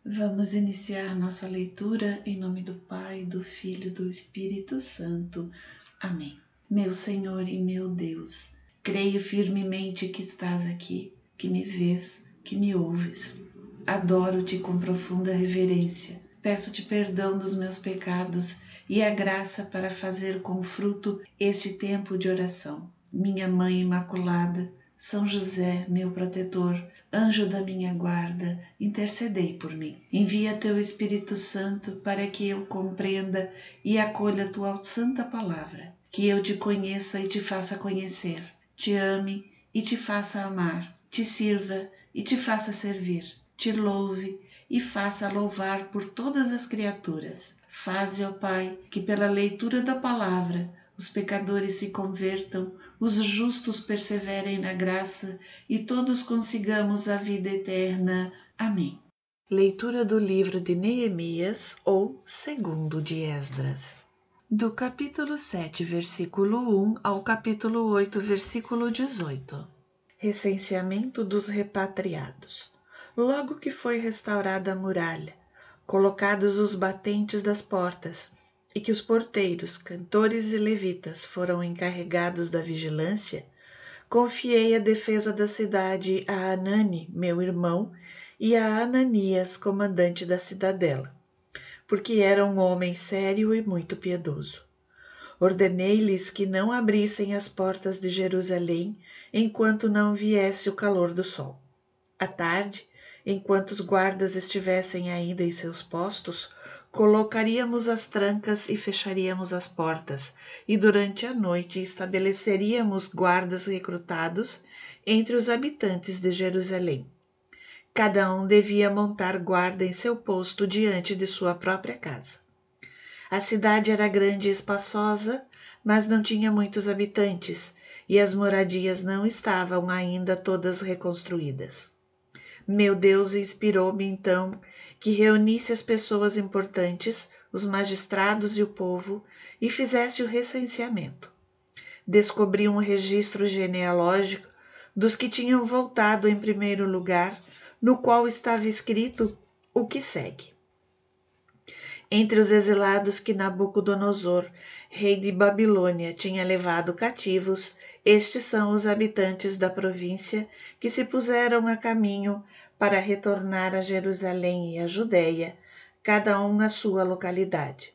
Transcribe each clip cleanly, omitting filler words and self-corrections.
Vamos iniciar nossa leitura em nome do Pai, do Filho e do Espírito Santo. Amém. Meu Senhor e meu Deus, creio firmemente que estás aqui, que me vês, que me ouves. Adoro-te com profunda reverência. Peço-te perdão dos meus pecados e a graça para fazer com fruto este tempo de oração. Minha Mãe Imaculada, São José, meu protetor, anjo da minha guarda, intercedei por mim. Envia teu Espírito Santo para que eu compreenda e acolha tua santa palavra, que eu te conheça e te faça conhecer, te ame e te faça amar, te sirva e te faça servir, te louve e faça louvar por todas as criaturas. Faze, ó Pai, que pela leitura da palavra os pecadores se convertam, os justos perseverem na graça e todos consigamos a vida eterna. Amém. Leitura do livro de Neemias ou segundo de Esdras. Do capítulo 7, versículo 1 ao capítulo 8, versículo 18. Recenseamento dos repatriados. Logo que foi restaurada a muralha, colocados os batentes das portas, e que os porteiros, cantores e levitas foram encarregados da vigilância, confiei a defesa da cidade a Anani, meu irmão, e a Ananias, comandante da cidadela, porque era um homem sério e muito piedoso. Ordenei-lhes que não abrissem as portas de Jerusalém enquanto não viesse o calor do sol. À tarde, enquanto os guardas estivessem ainda em seus postos, colocaríamos as trancas e fecharíamos as portas, e durante a noite estabeleceríamos guardas recrutados entre os habitantes de Jerusalém. Cada um devia montar guarda em seu posto diante de sua própria casa. A cidade era grande e espaçosa, mas não tinha muitos habitantes, e as moradias não estavam ainda todas reconstruídas. Meu Deus inspirou-me então que reunisse as pessoas importantes, os magistrados e o povo, e fizesse o recenseamento. Descobri um registro genealógico dos que tinham voltado em primeiro lugar, no qual estava escrito o que segue. Entre os exilados que Nabucodonosor, rei de Babilônia, tinha levado cativos, estes são os habitantes da província que se puseram a caminho para retornar a Jerusalém e a Judéia, cada um à sua localidade.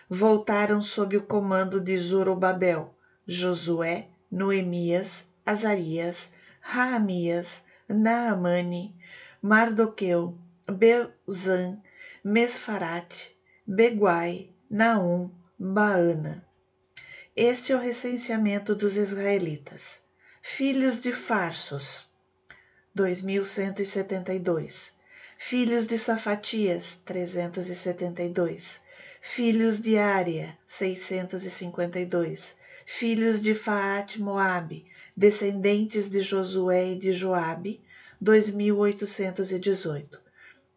Voltaram sob o comando de Zorobabel, Josué, Noemias, Azarias, Raamias, Naamane, Mardoqueu, Bezan, Mesfarate, Beguai, Naum, Baana. Este é o recenseamento dos israelitas. Filhos de Farsos, 2.172. Filhos de Safatias, 372. Filhos de Ária, 652. Filhos de Faate Moabe, descendentes de Josué e de Joabe, 2.818.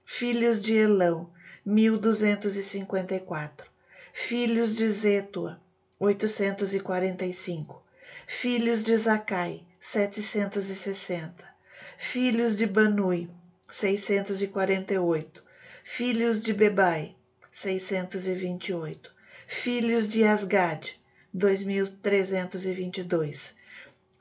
Filhos de Elão, 1.254. Filhos de Zétua, 845. Filhos de Zacai, 760. Filhos de Banui, 648. Filhos de Bebai, 628. Filhos de Asgad, 2.322.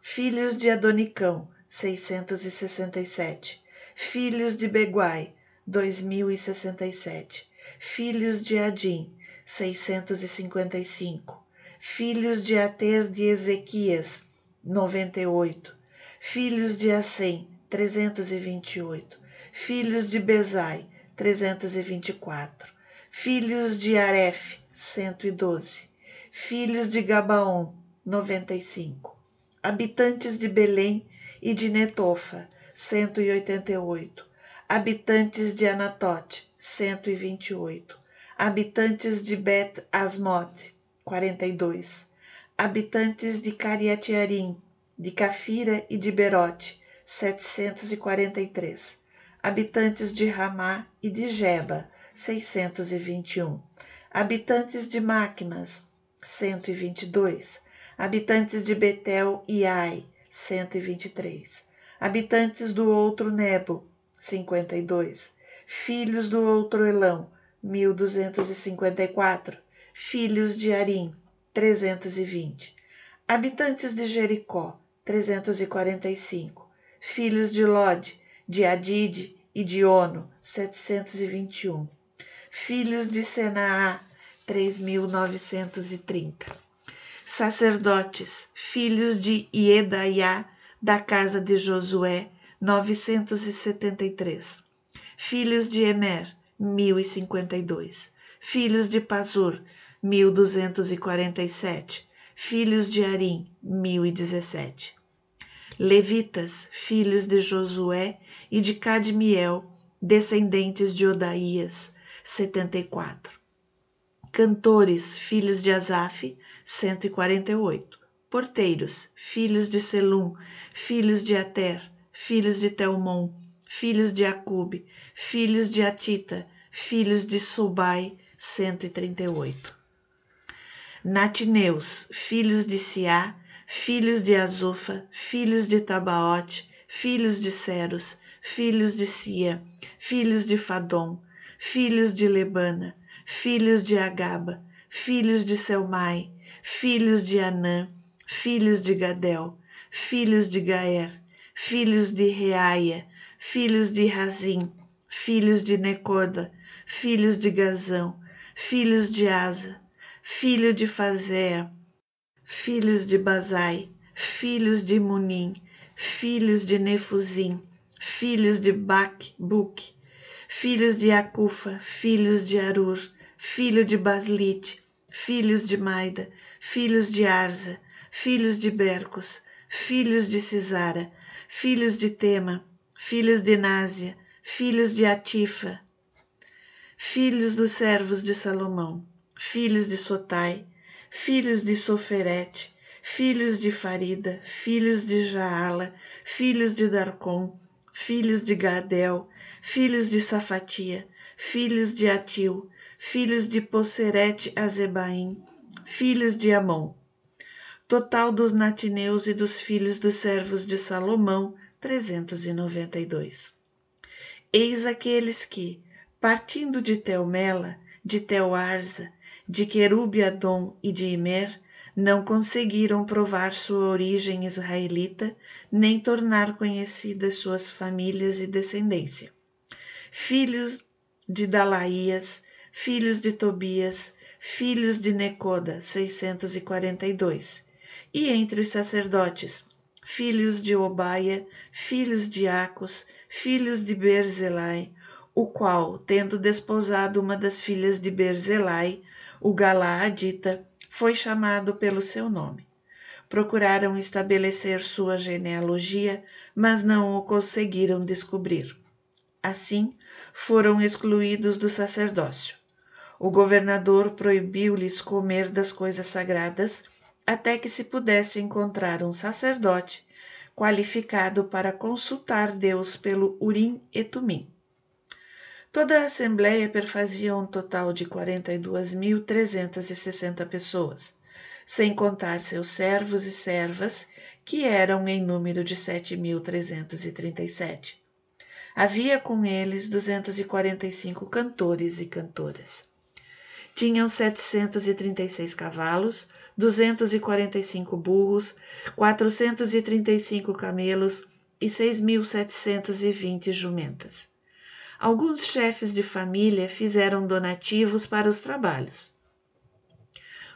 Filhos de Adonicão, 667. Filhos de Beguai, 2.067. Filhos de Adim, 655. Filhos de Ater de Ezequias, 98. Filhos de Assem, 328. Filhos de Bezai, 324. Filhos de Aref, 112. Filhos de Gabaon, 95. Habitantes de Belém e de Netofa, 188. Habitantes de Anatote, 128. Habitantes de Bet-Asmote, 42. Habitantes de Cariatiarim, de Cafira e de Berote, 743. Habitantes de Ramá e de Geba, 621. Habitantes de Macmas, 122. Habitantes de Betel e Ai, 123. Habitantes do outro Nebo, 52. Filhos do outro Elão, 1.254. Filhos de Arim, 320. Habitantes de Jericó, 345. Filhos de Lod, de Adide e de Ono, 721. Filhos de Senaá, 3.930. Sacerdotes, filhos de Iedaiá, da casa de Josué, 973. Filhos de Emer, 1.052. Filhos de Pazur, 1.247. Filhos de Arim, 1.017. Levitas, filhos de Josué e de Cadmiel, descendentes de Odaías, 74. Cantores, filhos de Asaf, 148. Porteiros, filhos de Selum, filhos de Ater, filhos de Telmon, filhos de Acube, filhos de Atita, filhos de Sobai, 138. Natineus, filhos de Siá, filhos de Azufa, filhos de Tabaote, filhos de Ceros, filhos de Sia, filhos de Fadom, filhos de Lebana, filhos de Agaba, filhos de Selmai, filhos de Anã, filhos de Gadel, filhos de Gaer, filhos de Reaia, filhos de Razim, filhos de Necoda, filhos de Gazão, filhos de Asa, filho de Fazéa, filhos de Bazai, filhos de Munim, filhos de Nefuzim, filhos de Buque, filhos de Acufa, filhos de Arur, filho de Baslite, filhos de Maida, filhos de Arza, filhos de Bercos, filhos de Cisara, filhos de Tema, filhos de Násia, filhos de Atifa, filhos dos servos de Salomão, filhos de Sotai, filhos de Soferete, filhos de Farida, filhos de Jaala, filhos de Darcom, filhos de Gadel, filhos de Safatia, filhos de Atil, filhos de Poseret Azebaim, filhos de Amon. Total dos natineus e dos filhos dos servos de Salomão, 392. Eis aqueles que, partindo de Telmela, de Tel-Arza, de Querube-Adom e de Imer, não conseguiram provar sua origem israelita, nem tornar conhecidas suas famílias e descendência. Filhos de Dalaías, filhos de Tobias, filhos de Necoda, 642. E entre os sacerdotes, filhos de Obaia, filhos de Acos, filhos de Berzelai, o qual, tendo desposado uma das filhas de Berzelai, o Galaadita, foi chamado pelo seu nome. Procuraram estabelecer sua genealogia, mas não o conseguiram descobrir. Assim, foram excluídos do sacerdócio. O governador proibiu-lhes comer das coisas sagradas, até que se pudesse encontrar um sacerdote qualificado para consultar Deus pelo Urim e Tumim. Toda a Assembleia perfazia um total de 42.360 pessoas, sem contar seus servos e servas, que eram em número de 7.337. Havia com eles 245 cantores e cantoras. Tinham 736 cavalos, 245 burros, 435 camelos e 6.720 jumentas. Alguns chefes de família fizeram donativos para os trabalhos.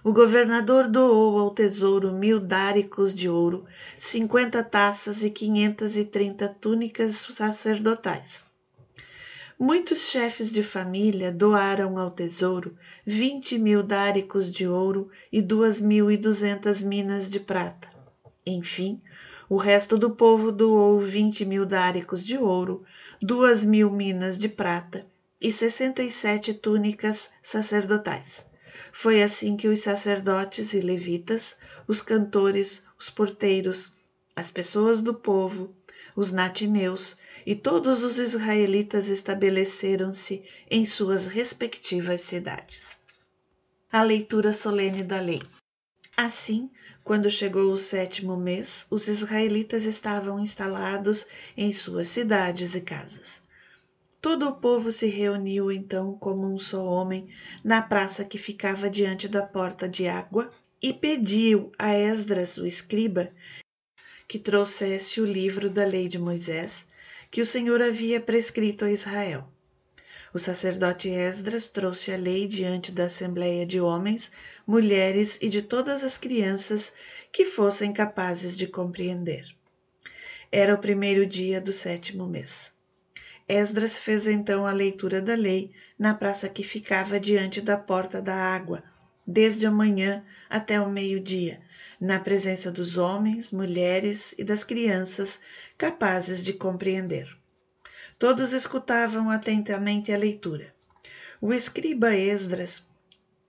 O governador doou ao tesouro 1.000 dáricos de ouro, 50 taças e 530 túnicas sacerdotais. Muitos chefes de família doaram ao tesouro 20.000 dáricos de ouro e 2.200 minas de prata. Enfim, o resto do povo doou 20.000 dáricos de ouro, 2.000 minas de prata e 67 túnicas sacerdotais. Foi assim que os sacerdotes e levitas, os cantores, os porteiros, as pessoas do povo, os natineus e todos os israelitas estabeleceram-se em suas respectivas cidades. A leitura solene da lei. Assim, quando chegou o 7º mês, os israelitas estavam instalados em suas cidades e casas. Todo o povo se reuniu então como um só homem na praça que ficava diante da porta de água e pediu a Esdras, o escriba, que trouxesse o livro da lei de Moisés, que o Senhor havia prescrito a Israel. O sacerdote Esdras trouxe a lei diante da assembleia de homens, mulheres e de todas as crianças que fossem capazes de compreender. Era o primeiro dia do 7º mês. Esdras fez então a leitura da lei na praça que ficava diante da porta da água, desde a manhã até o meio-dia, na presença dos homens, mulheres e das crianças capazes de compreender. Todos escutavam atentamente a leitura. O escriba Esdras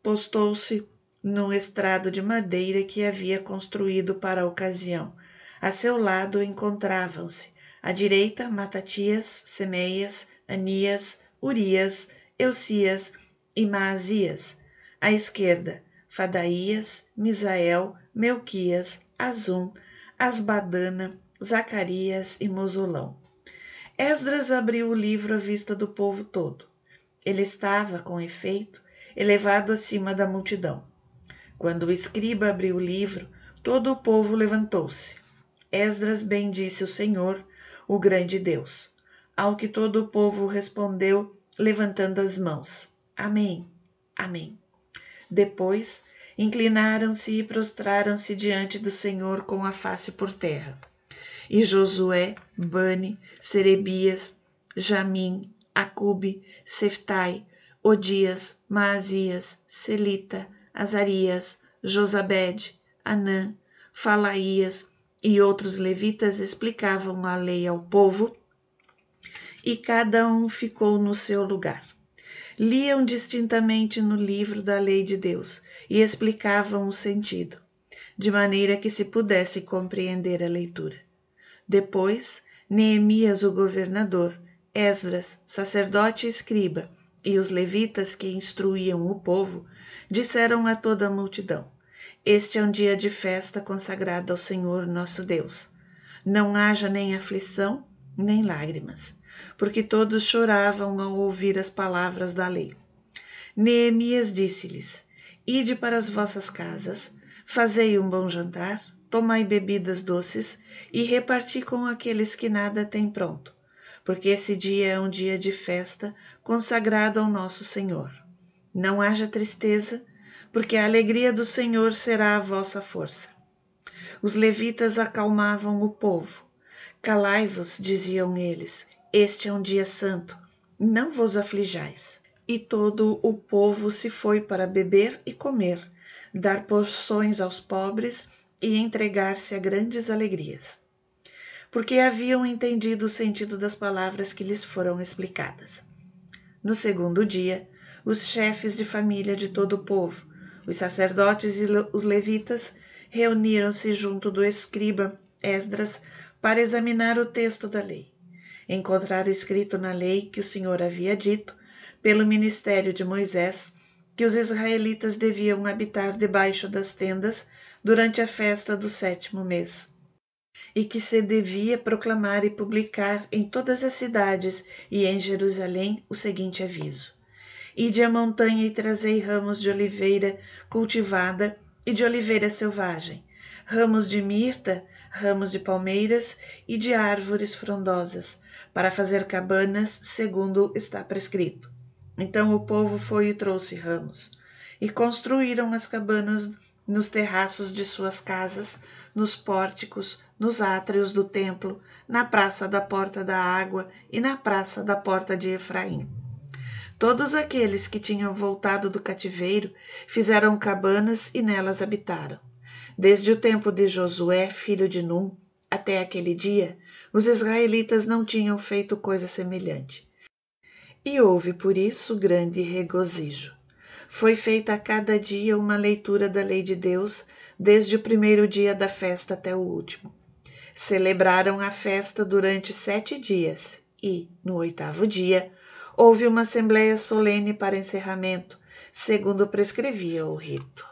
postou-se num estrado de madeira que havia construído para a ocasião. A seu lado encontravam-se à direita, Matatias, Semeias, Anias, Urias, Eucias e Maasias. À esquerda, Fadaías, Misael, Melquias, Azum, Asbadana, Zacarias e Mosolão. Esdras abriu o livro à vista do povo todo. Ele estava, com efeito, elevado acima da multidão. Quando o escriba abriu o livro, todo o povo levantou-se. Esdras bendisse o Senhor, o grande Deus. Ao que todo o povo respondeu, levantando as mãos. Amém, amém. Depois, inclinaram-se e prostraram-se diante do Senhor com a face por terra. E Josué, Bani, Serebias, Jamim, Acube, Seftai, Odias, Maasias, Selita, Azarias, Josabede, Anã, Falaías e outros levitas explicavam a lei ao povo, e cada um ficou no seu lugar. Liam distintamente no livro da lei de Deus e explicavam o sentido, de maneira que se pudesse compreender a leitura. Depois, Neemias, o governador, Esdras, sacerdote e escriba, e os levitas que instruíam o povo, disseram a toda a multidão: Este é um dia de festa consagrado ao Senhor nosso Deus. Não haja nem aflição, nem lágrimas, porque todos choravam ao ouvir as palavras da lei. Neemias disse-lhes: Ide para as vossas casas, fazei um bom jantar, tomai bebidas doces e reparti com aqueles que nada têm pronto, porque esse dia é um dia de festa consagrado ao nosso Senhor. Não haja tristeza, porque a alegria do Senhor será a vossa força. Os levitas acalmavam o povo. Calai-vos, diziam eles, este é um dia santo, não vos aflijais. E todo o povo se foi para beber e comer, dar porções aos pobres e entregar-se a grandes alegrias, porque haviam entendido o sentido das palavras que lhes foram explicadas. No segundo dia, os chefes de família de todo o povo, os sacerdotes e os levitas, reuniram-se junto do escriba Esdras para examinar o texto da lei. Encontraram escrito na lei que o Senhor havia dito, pelo ministério de Moisés, que os israelitas deviam habitar debaixo das tendas durante a festa do 7º mês, e que se devia proclamar e publicar em todas as cidades e em Jerusalém o seguinte aviso: Ide à montanha e trazei ramos de oliveira cultivada e de oliveira selvagem, ramos de mirta, ramos de palmeiras e de árvores frondosas, para fazer cabanas, segundo está prescrito. Então o povo foi e trouxe ramos, e construíram as cabanas nos terraços de suas casas, nos pórticos, nos átrios do templo, na praça da porta da água e na praça da porta de Efraim. Todos aqueles que tinham voltado do cativeiro fizeram cabanas e nelas habitaram. Desde o tempo de Josué, filho de Num, até aquele dia, os israelitas não tinham feito coisa semelhante. E houve por isso grande regozijo. Foi feita a cada dia uma leitura da lei de Deus, desde o primeiro dia da festa até o último. Celebraram a festa durante 7 dias e, no 8º dia, houve uma assembleia solene para encerramento, segundo prescrevia o rito.